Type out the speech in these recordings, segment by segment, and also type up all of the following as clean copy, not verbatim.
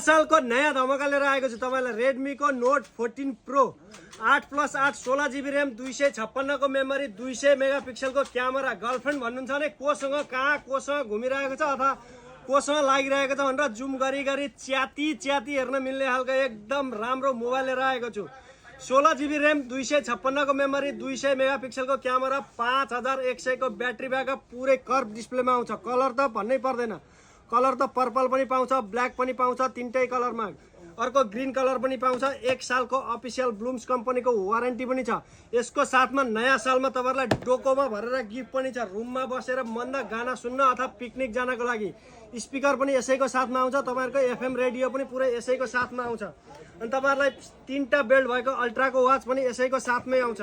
सालको नयाँ धमाका लिएर आएको छु तपाईलाई रेडमीको नोट 14 प्रो 8+8 16GB र्याम 256 को मेमोरी 200 मेगापिक्सलको क्यामेरा गर्लफ्रेन्ड भन्नुहुन्छ भने कोसँग कहाँ कोसँग घुमिरहेको छ अथवा कोसँग लागिरहेको छ भनेर जुम गरी गरी च्याती हेर्न मिल्ने खालको एकदम राम्रो मोबाइल लिएर आएको छु 16GB र्याम 256 को मेमोरी 200 मेगापिक्सलको क्यामेरा 5100 को ब्याट्री ब्याकअप पुरै कर्भ डिस्प्लेमा आउँछ कलर त भन्नै पर्दैन कलर त पर्पल पनि पाउँछ ब्ल्याक पनि पाउँछ तीनटै कलरमा अर्को ग्रीन कलर पनि पाउँछ 1 सालको अफिसियल ब्लुम्स कम्पनीको वारेन्टी पनि छ यसको साथमा नयाँ सालमा तपाईहरुलाई डोकोमा भरेर गिफ्ट पनि छ रुममा बसेर मन्द गाना सुन्न अथवा पिकनिक जानको लागि स्पिकर पनि यसैको साथमा आउँछ तपाईहरुको एफएम रेडियो पनि पुरै यसैको साथमा आउँछ अनि तपाईहरुलाई 3टा बेल्ट भएको अल्ट्राको वाच पनि यसैको साथमै आउँछ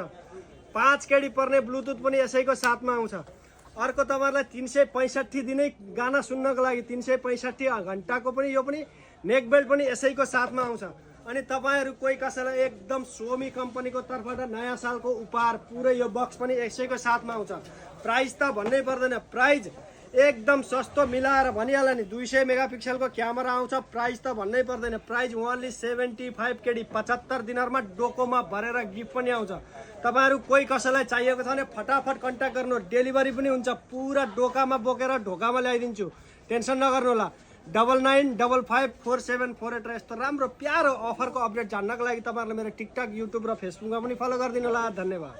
5 केडी पर्ने ब्लुटुथ पनि यसैको साथमा आउँछ अर्को तपाईहरुलाई 365 दिनै गाना सुन्नको लागि 365 घण्टाको पनि यो पनि नेक बेल्ट पनि यसैको साथमा आउँछ अनि तपाईहरु कोही कसैलाई एकदम सोमी कम्पनीको तर्फबाट नयाँ सालको उपहार पुरै यो बक्स पनि यसैको साथमा आउँछ प्राइस त भन्नै पर्दैन प्राइस एकदम सस्तो मिलाएर भनिहाल्नु नि 200 मेगापिक्सलको क्यामेरा आउँछ प्राइस त भन्नै पर्दैन प्राइस ओन्ली 75 केडी 75 दिनहरुमा डोकोमा भरेर गिफ्ट पनि आउँछ तपाईहरु कोही कसैलाई चाहिएको छ भने फटाफट कन्ट्याक्ट गर्नु डेलिभरी पनि हुन्छ पुरा डोकामा बोकेर ढोकामा ल्याइदिन्छु टेन्सन नगर्नु होला 99554748 र यस्तो राम्रो प्यारो अफरको अपडेट जान्नको लागि तपाईहरुले मेरो टिकटक युट्युब र फेसबुकमा पनि फलो गरिदिनु होला धन्यवाद।